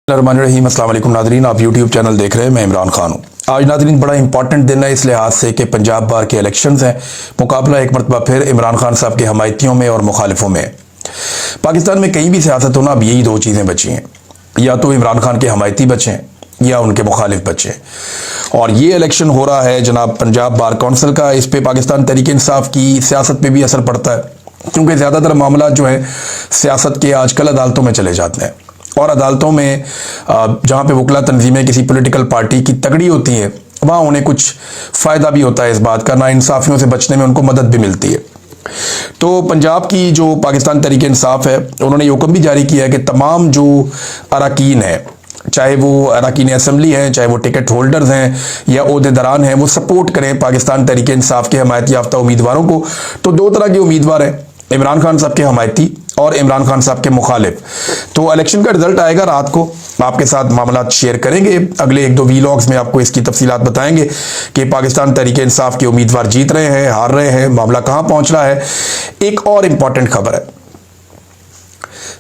रहीम अस्सलाम वालेकुम नादरीन, आप यूट्यूब चैनल देख रहे हैं। मैं इमरान खान हूँ। आज नादरीन बड़ा इंपॉर्टेंट दिन है इस लिहाज से कि पंजाब बार के इलेक्शंस हैं। मुकाबला एक मरतबा फिर इमरान खान साहब के हमायतियों में और मुखालिफों में। पाकिस्तान में कहीं भी सियासत हो ना, अब यही दो चीज़ें बची हैं, या तो इमरान खान के हमायती बचें या उनके मुखालिफ बचें। और ये इलेक्शन हो रहा है जनाब पंजाब बार काउंसिल का। इस पर पाकिस्तान तहरीक इंसाफ की सियासत पर भी असर पड़ता है, क्योंकि ज़्यादातर मामला जो है सियासत के आजकल अदालतों में चले जाते हैं। और अदालतों में जहाँ पे वकला तंजीमें किसी पॉलिटिकल पार्टी की तगड़ी होती हैं, वहाँ उन्हें कुछ फ़ायदा भी होता है इस बात का, नाइंसाफ़ियों से बचने में उनको मदद भी मिलती है। तो पंजाब की जो पाकिस्तान तहरीक इंसाफ है, उन्होंने ये हुक्म भी जारी किया है कि तमाम जो अरकान हैं, चाहे वो अरकान असम्बली हैं, चाहे वो टिकट होल्डर्स हैं या ओहदेदारान हैं, वो सपोर्ट करें पाकिस्तान तहरीक इंसाफ के हमायत याफ्ता उम्मीदवारों को। तो दो तरह के उम्मीदवार हैं, इमरान खान साहब के हमायती और इमरान खान साहब के मुखालिफ। तो इलेक्शन का रिजल्ट आएगा रात को, आपके साथ मामला शेयर करेंगे। अगले एक दो वीलॉग्स में आपको इसकी तफसीलात बताएंगे कि पाकिस्तान तहरीक इंसाफ के उम्मीदवार जीत रहे हैं, हार रहे हैं, मामला कहां पहुंच रहा है। एक और इंपॉर्टेंट खबर है,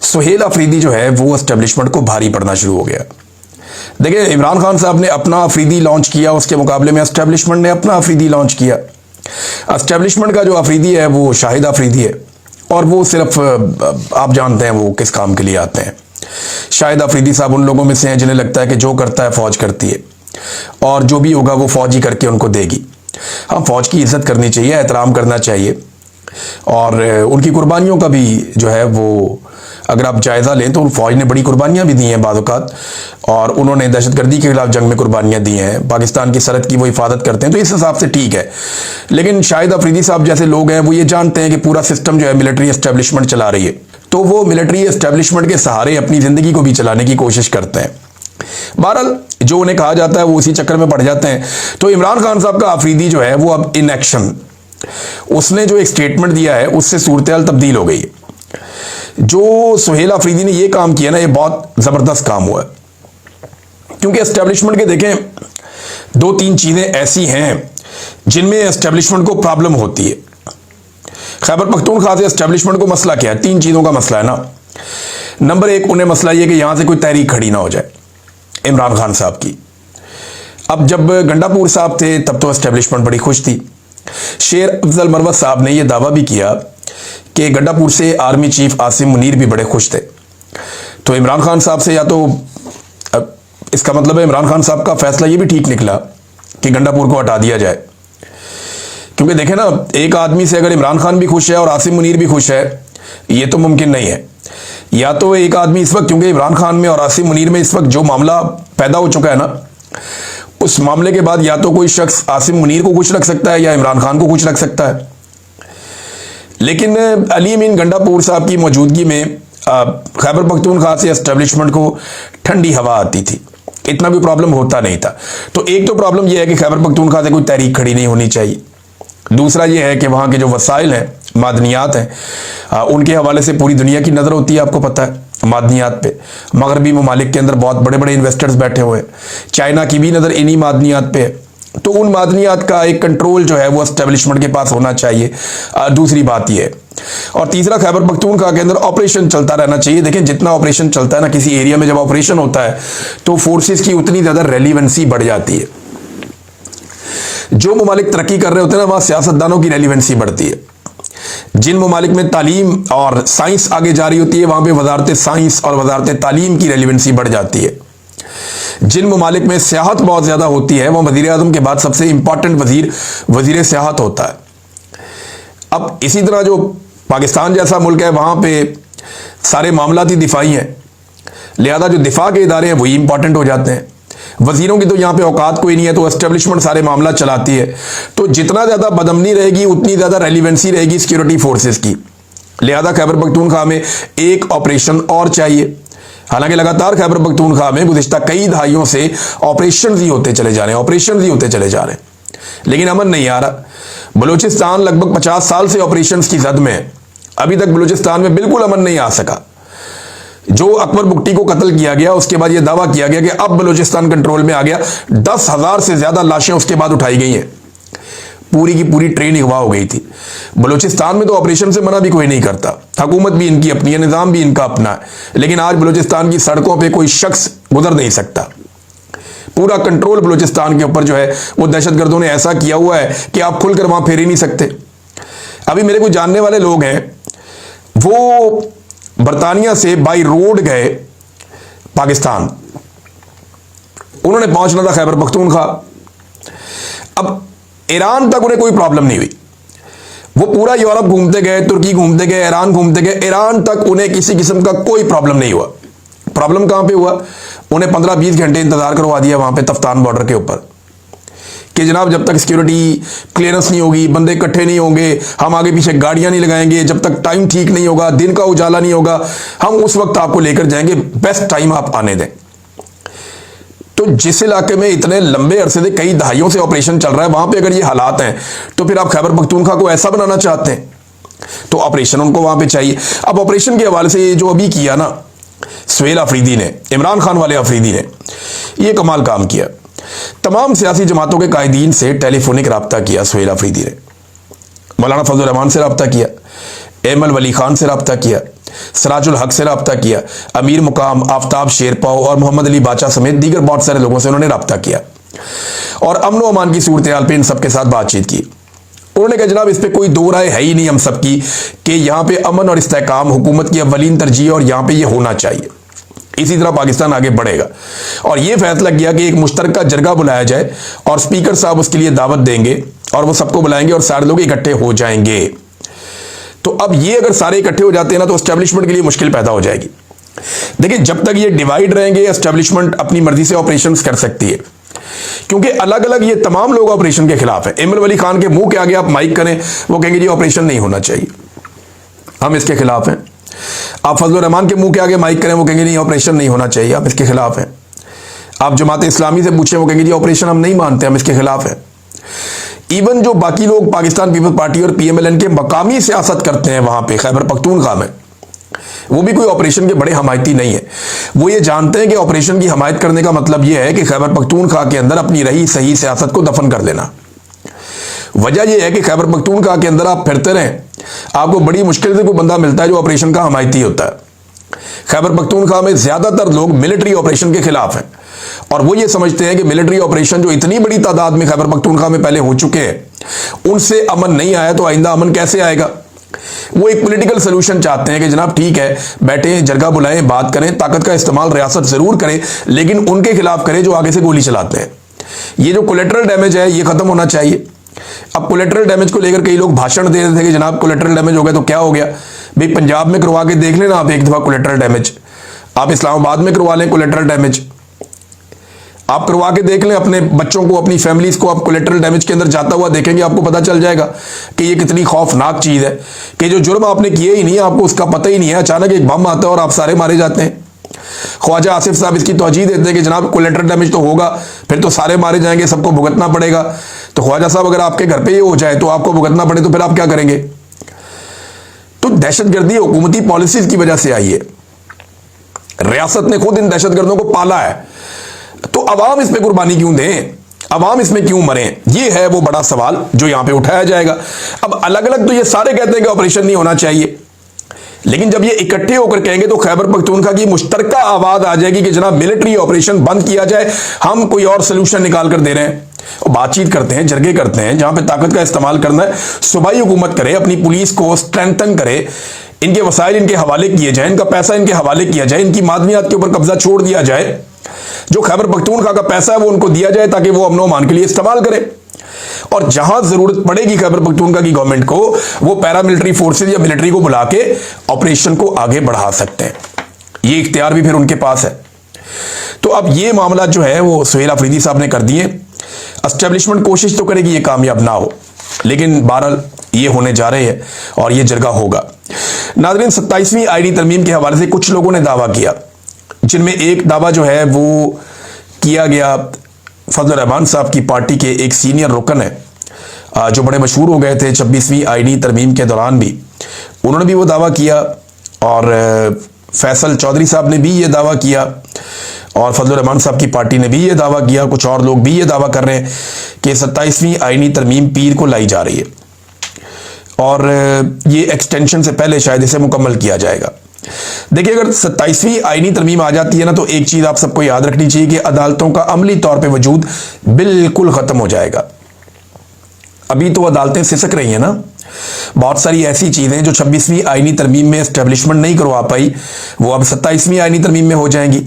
सुहेल अफरीदी जो है वो एस्टेब्लिशमेंट को भारी पड़ना शुरू हो गया। देखिए, इमरान खान साहब ने अपना अफरीदी लॉन्च किया, उसके मुकाबले में एस्टेब्लिशमेंट ने अपना अफरीदी लॉन्च किया। एस्टेब्लिशमेंट का जो अफरीदी है वो शाहिद अफरीदी है, और वो सिर्फ आप जानते हैं वो किस काम के लिए आते हैं। शाहिद अफरीदी साहब उन लोगों में से हैं जिन्हें लगता है कि जो करता है फौज करती है, और जो भी होगा वो फौज ही करके उनको देगी। हाँ, फौज की इज्जत करनी चाहिए, एहतराम करना चाहिए, और उनकी कुर्बानियों का भी जो है वो अगर आप जायज़ा लें तो फौज ने बड़ी कुर्बानियां भी दी हैं बाद औक़ात, और उन्होंने दहशतगर्दी के खिलाफ जंग में कुर्बानियां दी हैं, पाकिस्तान की सरहद की वो हिफाजत करते हैं, तो इस हिसाब से ठीक है। लेकिन शाहिद अफरीदी साहब जैसे लोग हैं वो ये जानते हैं कि पूरा सिस्टम जो है मिलिट्री एस्टेब्लिशमेंट चला रही है, तो वो मिलिट्री एस्टेब्लिशमेंट के सहारे अपनी ज़िंदगी को भी चलाने की कोशिश करते हैं। बहरहाल जो उन्हें कहा जाता है वो उसी चक्कर में पड़ जाते हैं। तो इमरान खान साहब का अफरीदी जो है वो अब इन एक्शन, उसने जो एक स्टेटमेंट दिया है उससे सूरत हाल तब्दील हो गई है। जो सुहेल अफरीदी ने ये काम किया ना, ये बहुत ज़बरदस्त काम हुआ है, क्योंकि एस्टेब्लिशमेंट के देखें दो तीन चीज़ें ऐसी हैं जिनमें एस्टेब्लिशमेंट को प्रॉब्लम होती है। खैबर पख्तूनख्वा से एस्टेब्लिशमेंट को मसला क्या है? तीन चीज़ों का मसला है ना। नंबर एक, उन्हें मसला ये कि यहां से कोई तहरीक खड़ी ना हो जाए इमरान खान साहब की। अब जब गंडापुर साहब थे तब तो एस्टेब्लिशमेंट बड़ी खुश थी। शेर अफजल मरवत साहब ने यह दावा भी किया कि गंडापुर से आर्मी चीफ आसिम मुनीर भी बड़े खुश थे। तो इमरान खान साहब से, या तो इसका मतलब है इमरान खान साहब का फैसला ये भी ठीक निकला कि गंडापुर को हटा दिया जाए, क्योंकि देखें ना, एक आदमी से अगर इमरान खान भी खुश है और आसिम मुनीर भी खुश है, ये तो मुमकिन नहीं है। या तो एक आदमी इस वक्त, क्योंकि इमरान खान में और आसिम मुनीर में इस वक्त जो मामला पैदा हो चुका है ना, उस मामले के बाद या तो कोई शख्स आसिम मुनीर को खुश रख सकता है या इमरान खान को खुश रख सकता है। लेकिन अली अमीन गंडापुर साहब की मौजूदगी में खैबर पख्तूनख्वा से एस्टेब्लिशमेंट को ठंडी हवा आती थी, इतना भी प्रॉब्लम होता नहीं था। तो एक तो प्रॉब्लम यह है कि खैबर पख्तूनख्वा से कोई तहरीक खड़ी नहीं होनी चाहिए। दूसरा यह है कि वहाँ के जो वसाइल हैं, मादनियात हैं, उनके हवाले से पूरी दुनिया की नज़र होती है, आपको पता है मादनियात पे। मगरबी ममालिक के अंदर बहुत बड़े बड़े इन्वेस्टर्स बैठे हुए हैं, चाइना की भी नज़र इन्हीं मादनियात पे है। तो उन मादनियात का एक कंट्रोल जो है वो एस्टेब्लिशमेंट के पास होना चाहिए। दूसरी बात यह है, और तीसरा, खैबर पख्तूनख्वा के अंदर ऑपरेशन चलता रहना चाहिए। देखें, जितना ऑपरेशन चलता है ना किसी एरिया में, जब ऑपरेशन होता है तो फोर्सेस की उतनी ज़्यादा रेलिवेंसी बढ़ जाती है। जो ममालिक तरक्की कर रहे होते हैं ना, वहाँ सियासतदानों की रेलिवेंसी बढ़ती है। जिन ममालिक में तालीम और साइंस आगे जा रही होती है, वहाँ पे वजारत साइंस और वजारत तालीम की रेलिवेंसी बढ़ जाती है। जिन ममालिक में सियाहत बहुत ज़्यादा होती है, वह वज़ीर आज़म के बाद सबसे इंपॉर्टेंट वज़ीर सियाहत होता है। अब इसी तरह जो पाकिस्तान जैसा मुल्क है, वहाँ पे सारे मामलाती दिफाई हैं, लिहाजा जो दिफा के इदारे हैं वही इंपॉर्टेंट हो जाते हैं। वजीरों की तो यहाँ पे औकात कोई नहीं है, तो एस्टेब्लिशमेंट सारे मामला चलाती है। तो जितना ज़्यादा बदअमनी रहेगी उतनी ज़्यादा रेलिवेंसी रहेगी सिक्योरिटी फोर्सेस की। लिहाजा खैबर पख्तूनख्वा में एक ऑपरेशन और चाहिए। हालांकि लगातार खैबर पख्तूनख्वा में गुज़िश्ता कई दहाइयों से ऑपरेशन ही होते चले जा रहे हैं, ऑपरेशन ही होते चले जा रहे हैं, लेकिन अमन नहीं आ रहा। बलूचिस्तान लगभग 50 साल से ऑपरेशन की जद में है, अभी तक बलूचिस्तान में बिल्कुल अमन नहीं आ सका। जो अकबर बुगटी को कत्ल किया गया, उसके बाद यह दावा किया गया कि अब बलूचिस्तान कंट्रोल में आ गया। 10,000 से ज्यादा लाशें उसके बाद उठाई गई हैं। पूरी की पूरी ट्रेन अगवा हो गई थी। बलूचिस्तान में तो ऑपरेशन से मना भी कोई नहीं करता, हुकूमत भी इनकी अपनी है, निज़ाम भी इनका अपना है, लेकिन आज बलूचिस्तान की सड़कों पे कोई शख्स गुजर नहीं सकता। पूरा कंट्रोल बलूचिस्तान के ऊपर जो है वो दहशतगर्दों ने ऐसा किया हुआ है कि आप खुलकर वहां फेर ही नहीं सकते। अभी मेरे कुछ जानने वाले लोग हैं, वो बरतानिया से बाई रोड गए पाकिस्तान, उन्होंने पहुंचना था खैबर पख्तूनख्वा। अब ईरान तक उन्हें कोई प्रॉब्लम नहीं हुई, वो पूरा यूरोप घूमते गए, तुर्की घूमते गए, ईरान घूमते गए, ईरान तक उन्हें किसी किस्म का कोई प्रॉब्लम नहीं हुआ। प्रॉब्लम कहां पे हुआ? उन्हें 15-20 घंटे इंतजार करवा दिया वहां पे तफ्तान बॉर्डर के ऊपर कि जनाब जब तक सिक्योरिटी क्लियरेंस नहीं होगी, बंदे इकट्ठे नहीं होंगे, हम आगे पीछे गाड़ियां नहीं लगाएंगे, जब तक टाइम ठीक नहीं होगा, दिन का उजाला नहीं होगा, हम उस वक्त आपको लेकर जाएंगे, बेस्ट टाइम आप आने दें। तो जिस इलाके में इतने लंबे अरसे से कई दहाइयों से ऑपरेशन चल रहा है, वहां पे अगर ये हालात हैं तो फिर आप खैबर पख्तूनख्वा को ऐसा बनाना चाहते हैं, तो ऑपरेशन उनको वहां पे चाहिए। अब ऑपरेशन के हवाले से जो अभी किया ना सुहेल अफरीदी ने, इमरान खान वाले अफरीदी ने, ये कमाल काम किया। तमाम सियासी जमातों के कायदीन से टेलीफोनिक रब्ता किया सुहेल अफरीदी ने, मौलाना फजल रहमान से रब्ता किया, एमल वली खान से रब्ता किया, सराजुल हक से रब्ता किया, अमीर मुकाम, आफ्ताब शेरपाओ और मोहम्मद अली बाचा समेत दीगर बहुत सारे लोगों से उन्होंने रब्ता किया और अमन व अमान की सूरत हाल पर इन सबके साथ बातचीत की। उन्होंने कहा जनाब इस पर कोई दो राय है ही नहीं हम सबकी कि यहाँ पे अमन और इस्तेहकाम हुकूमत की अव्वलीन तरजीह और यहाँ पे ये होना चाहिए, इसी तरह पाकिस्तान आगे बढ़ेगा। और यह फैसला किया कि एक मुश्तरका जरगा बुलाया जाए और स्पीकर साहब उसके लिए दावत देंगे और वो सबको बुलाएंगे और सारे लोग इकट्ठे हो जाएंगे। तो अब ये अगर सारे इकट्ठे हो जाते हैं ना तो एस्टेब्लिशमेंट के लिए मुश्किल पैदा हो जाएगी। देखिए जब तक ये डिवाइड रहेंगे एस्टेब्लिशमेंट अपनी मर्जी से ऑपरेशन कर सकती है, क्योंकि अलग अलग ये तमाम लोग ऑपरेशन के खिलाफ है। एमल वली खान के मुंह के आगे आप माइक करें, वो कहेंगे जी ऑपरेशन नहीं होना चाहिए, हम इसके खिलाफ हैं। आप फजल रहमान के मुंह के आगे माइक करें, वो कहेंगे नहीं ऑपरेशन नहीं होना चाहिए, आप इसके खिलाफ हैं। आप जमात इस्लामी से पूछें, वो कहेंगे जी ऑपरेशन हम नहीं मानते, हम इसके खिलाफ हैं। इवन जो बाकी लोग पाकिस्तान पीपल्स पार्टी और पीएमएलएन के मकामी सियासत करते हैं वहां पे खैबर पख्तूनख्वा में, वो भी कोई ऑपरेशन के बड़े हमायती नहीं है। वो ये जानते हैं कि ऑपरेशन की हमायत करने का मतलब यह है कि खैबर पख्तूनख्वा के अंदर अपनी रही सही सियासत को दफन कर देना। वजह यह है कि खैबर पख्तूनख्वा के अंदर आप फिरते रहें, आपको बड़ी मुश्किल से कोई बंदा मिलता है जो ऑपरेशन का हमायती होता है। खैबर पख्तूनख्वा में ज्यादातर लोग मिलिट्री ऑपरेशन के खिलाफ हैं और वो ये समझते हैं कि मिलिट्री ऑपरेशन जो इतनी बड़ी तादाद में खैबर पख्तूनख्वा में पहले हो चुके हैं, उनसे अमन नहीं आया तो आइंदा अमन कैसे आएगा। वो एक पॉलिटिकल सोल्यूशन चाहते हैं कि जनाब ठीक है, बैठे जरगा बुलाएं, बात करें, ताकत का इस्तेमाल रियासत जरूर करे, लेकिन उनके खिलाफ करे जो आगे से गोली चलाते हैं। ये जो कोलेटरल डैमेज है ये खत्म होना चाहिए। अब कोलेटरल डैमेज को लेकर कई लोग भाषण दे रहे थे कि जनाब कोलेटरल डैमेज हो गया तो क्या हो गया। भाई पंजाब में करवा के देख लेना आप एक दफा कोलेटरल डैमेज, आप इस्लामाबाद में करवा लें कोलेटरल डैमेज, आप करवा के देख लें अपने बच्चों को, अपनी फैमिलीज को, आप कोलेटरल डैमेज के अंदर जाता हुआ देखेंगे, आपको पता चल जाएगा कि ये कितनी खौफनाक चीज है कि जो जुर्म आपने किए ही नहीं, आपको उसका पता ही नहीं है, अचानक एक बम आता है और आप सारे मारे जाते हैं। ख्वाजा आसिफ साहब इसकी तौजीह देते हैं कि जनाब कोलेटरल डैमेज तो होगा, फिर तो सारे मारे जाएंगे, सबको भुगतना पड़ेगा। तो ख्वाजा साहब अगर आपके घर पे ये हो जाए तो आपको भुगतना पड़े तो फिर आप क्या करेंगे। तो दहशतगर्दी हुकूमती पॉलिसीज की वजह से आई है, रियासत ने खुद इन दहशतगर्दों को पाला है, तो अवाम इस पे कुर्बानी क्यों दें, अवाम इसमें क्यों मरे, ये है वो बड़ा सवाल जो यहां पे उठाया जाएगा। अब अलग अलग तो ये सारे कहते हैं कि ऑपरेशन नहीं होना चाहिए, लेकिन जब ये इकट्ठे होकर कहेंगे तो खैबर पख्तूनख्वा की मुश्तरका आवाज आ जाएगी कि जनाब मिलिट्री ऑपरेशन बंद किया जाए, हम कोई और सोल्यूशन निकाल कर दे रहे हैं। और बातचीत करते हैं, जरगे करते हैं, जहां पे ताकत का इस्तेमाल करना है सूबाई हुकूमत करे, अपनी पुलिस को स्ट्रेंथन करे, इनके वसाइल इनके हवाले किए जाए, इनका पैसा इनके हवाले किया जाए, इनकी मादनियात के ऊपर कब्जा छोड़ दिया जाए, जो खैबर पख्तूनख्वा का पैसा है वो उनको दिया जाए ताकि वो अमन अमान के लिए इस्तेमाल करें। और जहां जरूरत पड़ेगी खैबर पख्तूनख्वा की गवर्नमेंट को, वो पैरामिलिट्री फोर्सेज या मिलिट्री को बुला के ऑपरेशन को आगे बढ़ा सकते हैं। ये इख्तियार भी फिर उनके पास है। तो अब ये मामला जो है वो सुहेल अफरीदी साहब ने कर दिए। एस्टेब्लिशमेंट कोशिश तो करेगी ये कामयाब ना हो, लेकिन बहरहाल ये होने जा रहे हैं और ये जरगा होगा। नाज़रीन, 27वीं आईडी तरमीम के हवाले से कुछ लोगों ने दावा किया, जिनमें एक दावा जो है वो किया गया फजल रहमान साहब की पार्टी के एक सीनियर रुकन है जो बड़े मशहूर हो गए थे 26वीं आईडी तरमीम के दौरान भी, उन्होंने भी वो दावा किया और फैसल चौधरी साहब ने भी ये दावा किया और फजल रहमान साहब की पार्टी ने भी ये दावा किया, कुछ और लोग भी ये दावा कर रहे हैं कि 27वीं आईनी तरमीम पीर को लाई जा रही है और ये एक्सटेंशन से पहले शायद इसे मुकम्मल किया जाएगा। देखिए, अगर 27वीं आईनी तरमीम आ जाती है ना, तो एक चीज आप सबको याद रखनी चाहिए कि अदालतों का अमली तौर पे वजूद बिल्कुल खत्म हो जाएगा। अभी तो अदालतें सिसक रही हैं ना, बहुत सारी ऐसी चीजें जो 26वीं आईनी तरमीम में एस्टेब्लिशमेंट नहीं करवा पाई, वो अब 27वीं आईनी तरमीम में हो जाएंगी।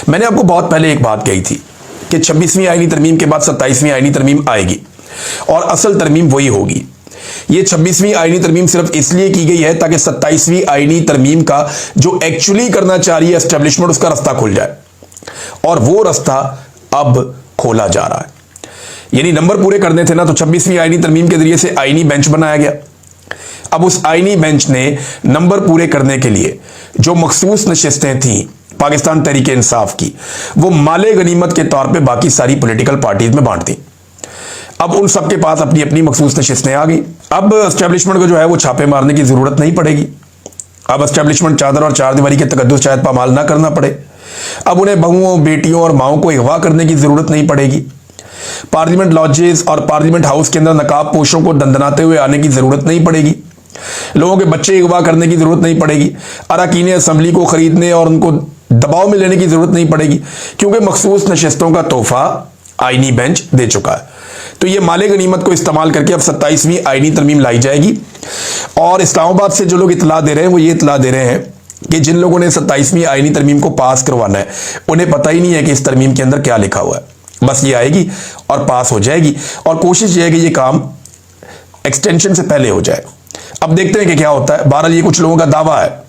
मैंने आपको बहुत पहले एक बात कही थी कि 26वीं आईनी तरमीम के बाद 27वीं आईनी तरमीम आएगी और असल तरमीम वही होगी। ये 26वीं आईनी तरमीम सिर्फ इसलिए की गई है ताकि 27वीं आईनी तरमीम का जो एक्चुअली करना चाह रही है एस्टेब्लिशमेंट, उसका रास्ता खुल जाए, और वो रास्ता अब खोला जा रहा है। यानी नंबर पूरे करने थे ना, तो 26वीं आईनी तरमीम के जरिए से आईनी बेंच बनाया गया। अब उस आईनी बेंच ने नंबर पूरे करने के लिए जो मखसूस नशिस्तें थी पाकिस्तान तहरीक इंसाफ की, वो माले गनीमत के तौर पे बाकी सारी पॉलिटिकल पार्टीज में बांट दी। अब उन सबके पास अपनी अपनी मखसूस नशिस्तें आ गई। अब एस्टेब्लिशमेंट को जो है वो छापे मारने की जरूरत नहीं पड़ेगी। अब एस्टेब्लिशमेंट चादर और चारदीवारी के तकद्दुस शायद पामाल ना करना पड़े। अब उन्हें बहुओं, बेटियों और माओं को अगवा करने की जरूरत नहीं पड़ेगी। पार्लियामेंट लॉजेस और पार्लियामेंट हाउस के अंदर नकाब पोशों को दंदनाते हुए आने की जरूरत नहीं पड़ेगी। लोगों के बच्चे अगवा करने की जरूरत नहीं पड़ेगी। अरकान असेंबली को खरीदने और उनको दबाव में लेने की जरूरत नहीं पड़ेगी, क्योंकि मखसूस नशिस्तों का तोहफा आईनी बेंच दे चुका है। तो ये माले गनीमत को इस्तेमाल करके अब 27वीं आईनी तरमीम लाई जाएगी। और इस्लामाबाद से जो लोग इतला दे रहे हैं, वो ये इतला दे रहे हैं कि जिन लोगों ने 27वीं आईनी तरमीम को पास करवाना है, उन्हें पता ही नहीं है कि इस तरमीम के अंदर क्या लिखा हुआ है। बस ये आएगी और पास हो जाएगी, और कोशिश ये है कि ये काम एक्सटेंशन से पहले हो जाए। अब देखते हैं कि क्या होता है। बहरहाल ये कुछ लोगों का दावा है,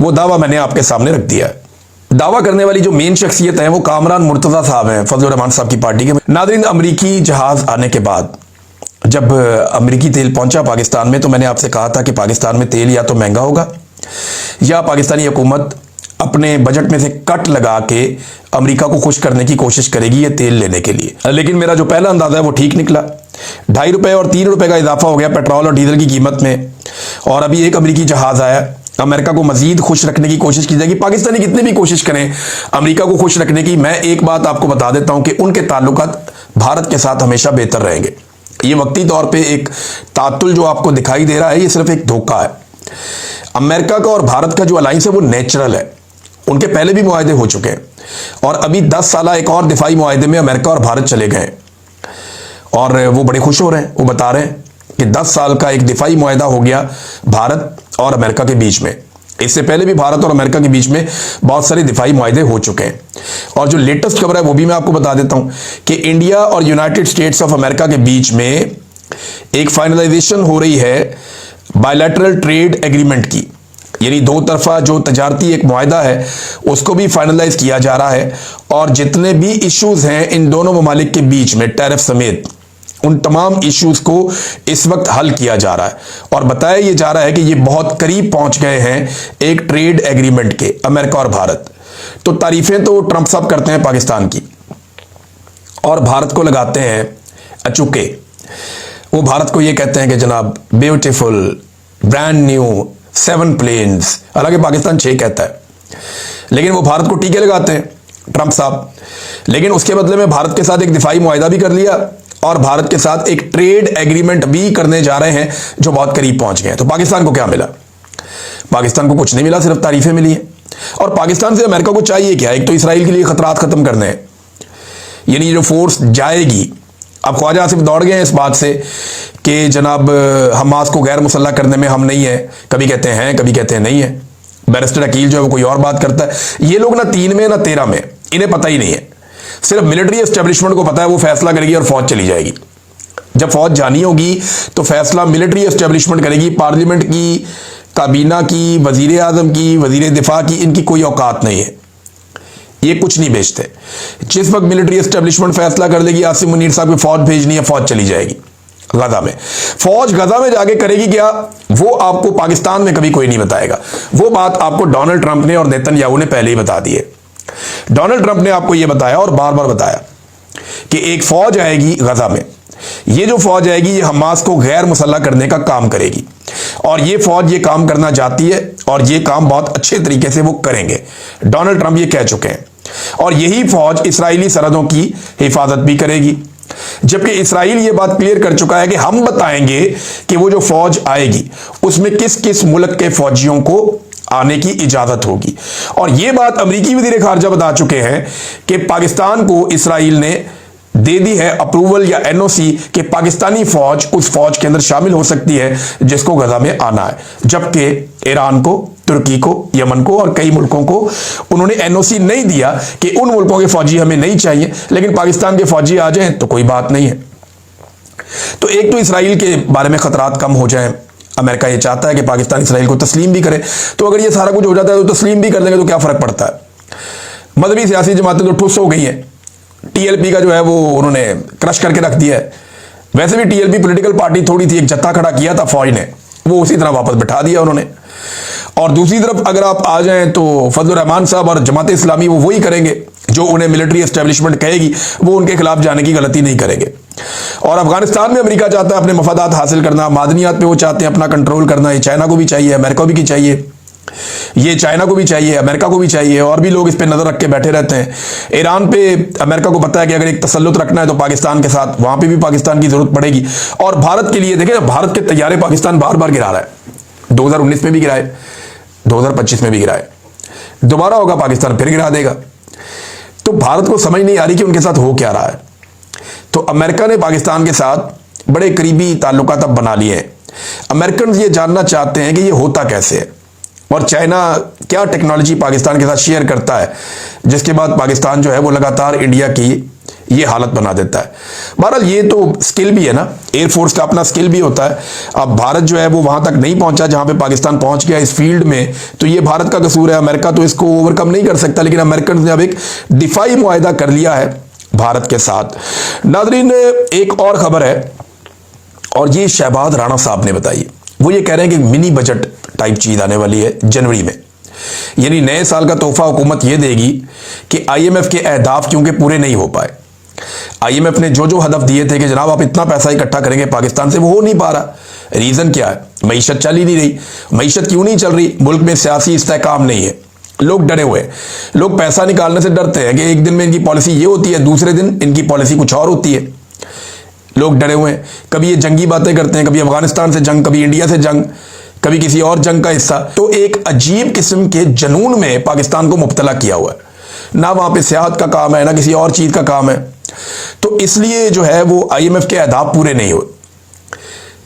वो दावा मैंने आपके सामने रख दिया है। दावा करने वाली जो मेन शख्सियत है वो कामरान मुर्तजा साहब हैं, फजल रहमान साहब की पार्टी के। नादरीन, अमरीकी जहाज आने के बाद जब अमरीकी तेल पहुंचा पाकिस्तान में, तो मैंने आपसे कहा था कि पाकिस्तान में तेल या तो महंगा होगा या पाकिस्तानी हुकूमत अपने बजट में से कट लगा के अमेरिका को खुश करने की कोशिश करेगी ये तेल लेने के लिए। लेकिन मेरा जो पहला अंदाजा है वो ठीक निकला। 2.5 रुपए और 3 रुपए का इजाफा हो गया पेट्रोल और डीजल की कीमत में, और अभी एक अमरीकी जहाज आया। अमेरिका को मजीद खुश रखने की कोशिश की जाएगी। पाकिस्तानी कितनी भी कोशिश करें अमेरिका को खुश रखने की, मैं एक बात आपको बता देता हूं कि उनके ताल्लुकात भारत के साथ हमेशा बेहतर रहेंगे। ये वक्ती तौर पे एक तातुल जो आपको दिखाई दे रहा है, ये सिर्फ एक धोखा है। अमेरिका का और भारत का जो अलायंस है वो नेचुरल है। उनके पहले भी मुआहदे हो चुके हैं, और अभी 10 साल एक और दिफाई मुआहदे में अमेरिका और भारत चले गए, और वो बड़े खुश हो रहे हैं। वो बता रहे हैं कि 10 साल का एक दिफाई मुआहदा हो गया भारत और अमेरिका के बीच में। इससे पहले भी भारत और अमेरिका के बीच में बहुत सारे दिफाई मुआहदे हो चुके हैं। और जो लेटेस्ट खबर है वो भी मैं आपको बता देता हूं कि इंडिया और यूनाइटेड स्टेट्स ऑफ अमेरिका के बीच में एक फाइनलाइजेशन हो रही है बायलैटरल ट्रेड एग्रीमेंट की। यानी दो तरफा जो तजारती एक मुआहदा है उसको भी फाइनलाइज किया जा रहा है, और जितने भी इश्यूज हैं इन दोनों ममालिक के बीच में टैरिफ समेत, उन तमाम इश्यूज को इस वक्त हल किया जा रहा है। और बताया ये जा रहा है कि ये बहुत करीब पहुंच गए हैं एक ट्रेड एग्रीमेंट के, अमेरिका और भारत। तो तारीफें तो ट्रंप साहब करते हैं पाकिस्तान की, और भारत को लगाते हैं अचूके। वो भारत को ये कहते हैं कि जनाब ब्यूटीफुल, ब्रांड न्यू 7 प्लेन्स, हालांकि पाकिस्तान 6 कहता है, लेकिन वो भारत को टीके लगाते हैं ट्रंप साहब। लेकिन उसके बदले में भारत के साथ एक दिफाई मुआहदा भी कर लिया, और भारत के साथ एक ट्रेड एग्रीमेंट भी करने जा रहे हैं जो बहुत करीब पहुंच गए हैं। तो पाकिस्तान को क्या मिला? पाकिस्तान को कुछ नहीं मिला, सिर्फ तारीफें मिली हैं। और पाकिस्तान से अमेरिका को चाहिए क्या? एक तो इसराइल के लिए खतरात खत्म करने हैं, यानी जो फोर्स जाएगी। अब ख्वाजा आसिफ दौड़ गए हैं इस बात से कि जनाब हमास को गैर मुसल्लह करने में हम नहीं है, कभी कहते हैं कभी कहते हैं नहीं है। बैरिस्टर अकील जो है वो कोई और बात करता है। ये लोग ना 3 में ना 13 में, इन्हें पता ही नहीं है। सिर्फ मिलिट्री एस्टेब्लिशमेंट को पता है, वो फैसला करेगी और फौज चली जाएगी। जब फौज जानी होगी तो फैसला मिलिट्री एस्टेब्लिशमेंट करेगी। पार्लियामेंट की, काबीना की, वजीर आजम की, वजीर दिफा की, इनकी कोई औकात नहीं है। ये कुछ नहीं बेचते। जिस वक्त मिलिट्री एस्टेब्लिशमेंट फैसला कर लेगी आसिम मुनीर साहब की फौज भेजनी है, फौज चली जाएगी गजा में। फौज गजा में जाके करेगी क्या, वो आपको पाकिस्तान में कभी कोई नहीं बताएगा। वो बात आपको डोनाल्ड ट्रंप ने और नेतन्याहू ने पहले ही बता दी है। डोनाल्ड ट्रंप ने आपको यह बताया और बार बार बताया कि एक फौज आएगी गजा में। ये जो फौज आएगी ये हमास को गैर मुसल्लह करने का काम करेगी, और ये फौज ये काम करना चाहती है, और ये काम बहुत अच्छे तरीके से वो करेंगे। डोनाल्ड ट्रंप ये कह चुके हैं। और यही फौज इसराइली सरहदों की हिफाजत भी करेगी। जबकि इसराइल ये बात क्लियर कर चुका है कि हम बताएंगे कि वो जो फौज आएगी उसमें किस किस मुल्क के फौजियों को आने की इजाजत होगी। और ये बात अमेरिकी वज़ीर ख़ारजा बता चुके हैं कि पाकिस्तान को इसराइल ने दे दी है अप्रूवल या एनओसी कि पाकिस्तानी फौज उस फौज के अंदर शामिल हो सकती है जिसको गजा में आना है। जबकि ईरान को, तुर्की को, यमन को और कई मुल्कों को उन्होंने एनओसी नहीं दिया कि उन मुल्कों के फौजी हमें नहीं चाहिए, लेकिन पाकिस्तान के फौजी आ जाएं तो कोई बात नहीं है। तो एक तो इसराइल के बारे में खतरात कम हो जाएं। अमेरिका ये चाहता है कि पाकिस्तान इसराइल को तस्लीम भी करे, तो अगर ये सारा कुछ हो जाता है तो तस्लीम भी कर देंगे तो क्या फर्क पड़ता है। मजहबी सियासी जमातें तो ठुस हो गई हैं, टीएलपी का जो है वो उन्होंने क्रश करके रख दिया है। वैसे भी टीएलपी पॉलिटिकल पार्टी थोड़ी थी, एक जत्था खड़ा किया था फौज ने, वो उसी तरह वापस बैठा दिया उन्होंने। और दूसरी तरफ अगर आप आ जाएं तो फजलुर रहमान साहब और जमात इस्लामी वो वही करेंगे जो उन्हें मिलिट्री एस्टेब्लिशमेंट कहेगी, वो उनके खिलाफ जाने की गलती नहीं करेंगे। और अफगानिस्तान में अमेरिका चाहता है अपने मफादात हासिल करना, मादनियात पे वो चाहते हैं अपना कंट्रोल करना। ये चाइना को भी चाहिए, अमेरिका भी की चाहिए, ये चाइना को भी चाहिए, अमेरिका को भी चाहिए, और भी लोग इस पे नजर रख के बैठे रहते हैं। ईरान पे अमेरिका को पता है कि अगर एक तसल्लुत रखना है तो पाकिस्तान के साथ, वहां पे भी पाकिस्तान की जरूरत पड़ेगी। और भारत के लिए देखिए, भारत के तैयारे पाकिस्तान बार बार गिरा रहा है। 2019 में भी गिराए, 2025 में भी गिराए, दोबारा होगा पाकिस्तान फिर गिरा देगा। तो भारत को समझ नहीं आ रही कि उनके साथ हो क्या रहा है। तो अमेरिका ने पाकिस्तान के साथ बड़े करीबी ताल्लुकात अब बना लिए हैं। अमेरिकन ये जानना चाहते हैं कि ये होता कैसे है और चाइना क्या टेक्नोलॉजी पाकिस्तान के साथ शेयर करता है, जिसके बाद पाकिस्तान जो है वो लगातार इंडिया की ये हालत बना देता है। बहरहाल ये तो स्किल भी है ना, एयरफोर्स का अपना स्किल भी होता है। अब भारत जो है वो वहां तक नहीं पहुंचा जहां पे पाकिस्तान पहुंच गया इस फील्ड में, तो ये भारत का कसूर है। अमेरिका तो इसको ओवरकम नहीं कर सकता, लेकिन अमेरिकन ने अब एक दिफाई मुआहदा कर लिया है भारत के साथ। नाज़रीन, एक और खबर है और ये शहबाज राणा साहब ने बताई। वो ये कह रहे हैं कि मिनी बजट टाइप चीज आने वाली है जनवरी में, यानी नए साल का तोहफा हुकूमत ये देगी कि आईएमएफ के अहदाफ क्योंकि पूरे नहीं हो पाए। आईएमएफ ने जो जो हदफ दिए थे कि जनाब आप इतना पैसा इकट्ठा करेंगे पाकिस्तान से, वो हो नहीं पा रहा। रीजन क्या है? मईशत चल ही नहीं रही। मईशत क्यों नहीं चल रही? मुल्क में सियासी इस्तेहकाम नहीं है, लोग डरे हुए हैं। लोग पैसा निकालने से डरते हैं कि एक दिन में इनकी पॉलिसी ये होती है, दूसरे दिन इनकी पॉलिसी कुछ और होती है। लोग डरे हुए हैं, कभी ये जंगी बातें करते हैं, कभी अफगानिस्तान से जंग, कभी इंडिया से जंग, कभी किसी और जंग का हिस्सा। तो एक अजीब किस्म के जनून में पाकिस्तान को मुब्तला किया हुआ है। ना वहां पे सियाहत का काम है, ना किसी और चीज का काम है। तो इसलिए जो है वो आईएमएफ के अहदाफ पूरे नहीं हुए।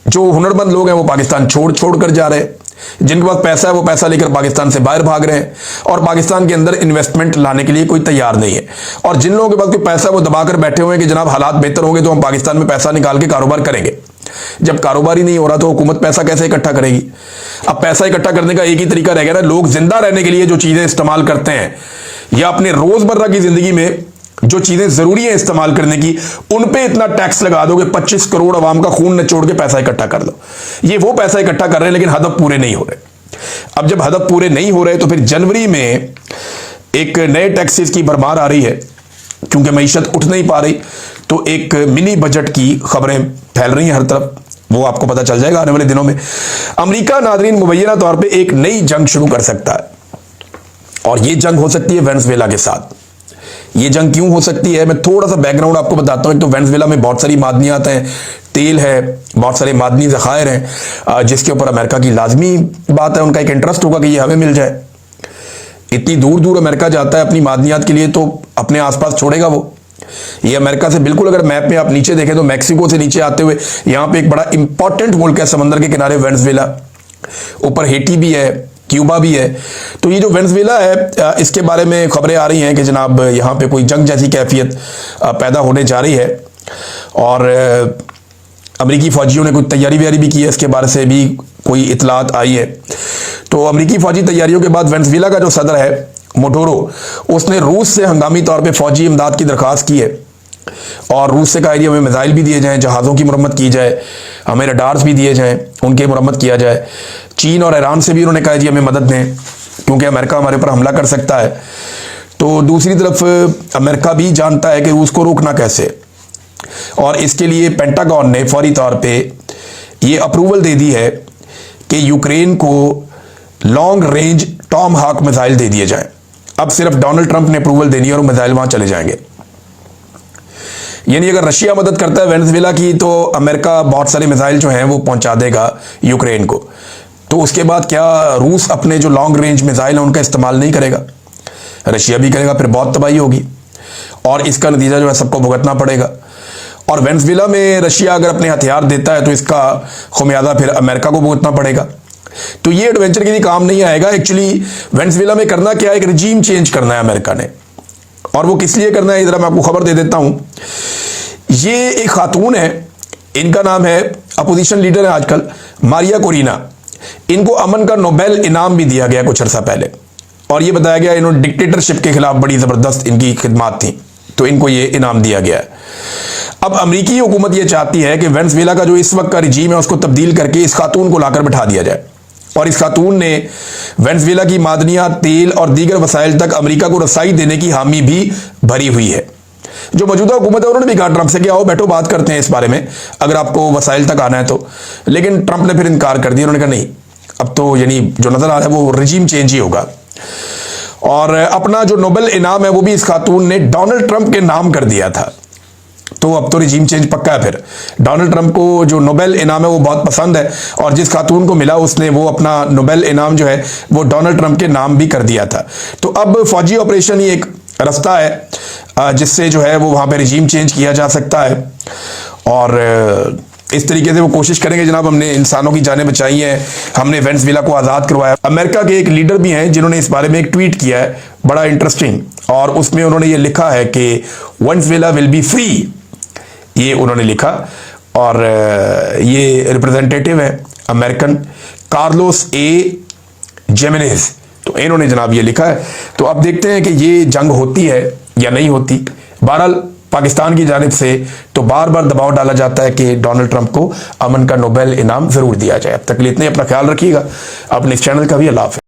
जो हुनरमंद लोग हैं वो पाकिस्तान छोड़ छोड़ कर जा रहे हैं, जिनके पास पैसा है वो पैसा लेकर पाकिस्तान से बाहर भाग रहे हैं और पाकिस्तान के अंदर इन्वेस्टमेंट लाने के लिए कोई तैयार नहीं है। और जिन लोगों के पास कोई पैसा वो दबाकर बैठे हुए हैं कि जनाब हालात बेहतर होंगे तो हम पाकिस्तान में पैसा निकाल के कारोबार करेंगे। जब कारोबार ही नहीं हो रहा तो हुकूमत पैसा कैसे इकट्ठा करेगी? अब पैसा इकट्ठा करने का एक ही तरीका रह गया ना, लोग जिंदा रहने के लिए जो चीजें इस्तेमाल करते हैं या अपने रोजमर्रा की जिंदगी में जो चीजें जरूरी है इस्तेमाल करने की, उन पे इतना टैक्स लगा दो कि 25 करोड़ आवाम का खून निचोड़ के पैसा इकट्ठा कर दो। ये वो पैसा इकट्ठा कर रहे हैं लेकिन हदफ पूरे नहीं हो रहे। अब जब हदफ पूरे नहीं हो रहे तो फिर जनवरी में एक नए टैक्सेस की भरमार आ रही है क्योंकि मईशत उठ नहीं पा रही। तो एक मिनी बजट की खबरें फैल रही हैं हर तरफ, वो आपको पता चल जाएगा आने वाले दिनों में। अमेरिका नाज़रीन मुबैना तौर पे एक नई जंग शुरू कर सकता है और ये जंग हो सकती है वेनेजुएला के साथ। ये जंग क्यों हो सकती है, मैं थोड़ा सा बैकग्राउंड आपको बताता हूं। एक तो वेनेजुएला में बहुत सारी मादनियात हैं, तेल है, बहुत सारे मादनी ज़खायर हैं जिसके ऊपर अमेरिका की लाजमी बात है, उनका एक इंटरेस्ट होगा कि ये हमें मिल जाए। इतनी दूर दूर अमेरिका जाता है अपनी मादनियात के लिए तो अपने आसपास छोड़ेगा वो। ये अमेरिका से बिल्कुल, अगर मैप में आप नीचे देखें तो मैक्सिको से नीचे आते हुए यहाँ पे एक बड़ा इंपॉर्टेंट मुल्क है समंदर के किनारे वेनेजुएला, ऊपर हेटी भी है, क्यूबा भी है। तो ये जो वेनेजुएला है इसके बारे में खबरें आ रही हैं कि जनाब यहाँ पे कोई जंग जैसी कैफियत पैदा होने जा रही है और अमेरिकी फौजियों ने कुछ तैयारी व्यारी भी की है, इसके बारे से भी कोई इतलात आई है। तो अमेरिकी फौजी तैयारियों के बाद वेनेजुएला का जो सदर है मोटोरो, उसने रूस से हंगामी तौर पे फौजी इमदाद की दरख्वास्त की है और रूस से कहा कि हमें मिसाइल भी दिए जाएं, जहाज़ों की मरम्मत की जाए, हमें रडार्स भी दिए जाएं, उनकी मरम्मत किया जाए। चीन और ईरान से भी उन्होंने कहा जी हमें मदद दें क्योंकि अमेरिका हमारे ऊपर हमला कर सकता है। तो दूसरी तरफ अमेरिका भी जानता है कि रूस को रोकना कैसे, और इसके लिए पेंटागन ने फौरी तौर पे ये अप्रूवल दे दी है कि यूक्रेन को लॉन्ग रेंज टॉम हाक मिसाइल दे दिए जाएं। अब सिर्फ डोनाल्ड ट्रंप ने अप्रूवल देनी है और मिसाइल वहां चले जाएंगे। यानी अगर रशिया मदद करता है वेनेजुएला की, तो अमेरिका बहुत सारे मिसाइल जो हैं वो पहुंचा देगा यूक्रेन को। तो उसके बाद क्या रूस अपने जो लॉन्ग रेंज मिसाइल है उनका इस्तेमाल नहीं करेगा? रशिया भी करेगा, फिर बहुत तबाही होगी और इसका नतीजा जो है सबको भुगतना पड़ेगा। और वेनेजुएला में रशिया अगर अपने हथियार देता है तो इसका खुमियाजा फिर अमेरिका को भुगतना पड़ेगा। तो ये एडवेंचर किसी काम नहीं आएगा। एक्चुअली वेनेजुएला में करना क्या है, एक रिजीम चेंज करना है अमेरिका ने। और वो किस लिए करना है, इधर मैं आपको खबर दे देता हूं। ये एक खातून है, इनका नाम है, अपोजिशन लीडर है आजकल, मारिया कोरिना। इनको अमन का नोबेल इनाम भी दिया गया कुछ अर्सा पहले, और ये बताया गया इन्होंने डिक्टेटरशिप के खिलाफ बड़ी जबरदस्त इनकी खिदमात थी, तो इनको ये इनाम दिया गया है। अब अमेरिकी हुकूमत ये चाहती है कि वेनेजुएला का जो इस वक्त का रिजीम है उसको तब्दील करके इस खातून को लाकर बिठा दिया जाए। और इस खातून ने वेनेजुएला की मादनियात, तेल और दीगर वसाइल तक अमेरिका को रसाई देने की हामी भी भरी हुई है। जो मौजूदा हुकूमत है उन्होंने भी कहा ट्रंप से कि आओ बैठो बात करते हैं इस बारे में, अगर आपको वसाइल तक आना है तो। लेकिन ट्रंप ने फिर इनकार कर दिया। उन्होंने कहा नहीं, अब तो यानी जो नजर आ रहा है वो रिजीम चेंज ही होगा। और अपना जो नोबेल इनाम है वो भी इस खातून ने डोनाल्ड ट्रंप के नाम कर दिया था। तो अब तो रिजीम चेंज पक्का है। फिर डोनाल्ड ट्रंप को जो नोबेल इनाम है वो बहुत पसंद है, और जिस खातून को मिला उसने वो अपना नोबेल इनाम जो है वो डोनाल्ड ट्रंप के नाम भी कर दिया था। तो अब फौजी ऑपरेशन ही एक रास्ता है जिससे जो है वो वहां पे रिजीम चेंज किया जा सकता है। और इस तरीके से वो कोशिश करेंगे, जनाब हमने इंसानों की जानें बचाई हैं, हमने वेनेजुएला को आज़ाद करवाया। अमेरिका के एक लीडर भी हैं जिन्होंने इस बारे में एक ट्वीट किया है बड़ा इंटरेस्टिंग, और उसमें उन्होंने ये लिखा है कि वेनेजुएला विल बी फ्री, ये उन्होंने लिखा। और ये रिप्रेजेंटेटिव है अमेरिकन, कार्लोस ए जेमेनेज, तो इन्होंने जनाब ये लिखा है। तो अब देखते हैं कि ये जंग होती है या नहीं होती। बहरहाल पाकिस्तान की जानिब से तो बार बार दबाव डाला जाता है कि डोनाल्ड ट्रंप को अमन का नोबेल इनाम जरूर दिया जाए। अब तक इतने, अपना ख्याल रखिएगा, अपने इस चैनल का भी अल्लाह हाफ़िज़।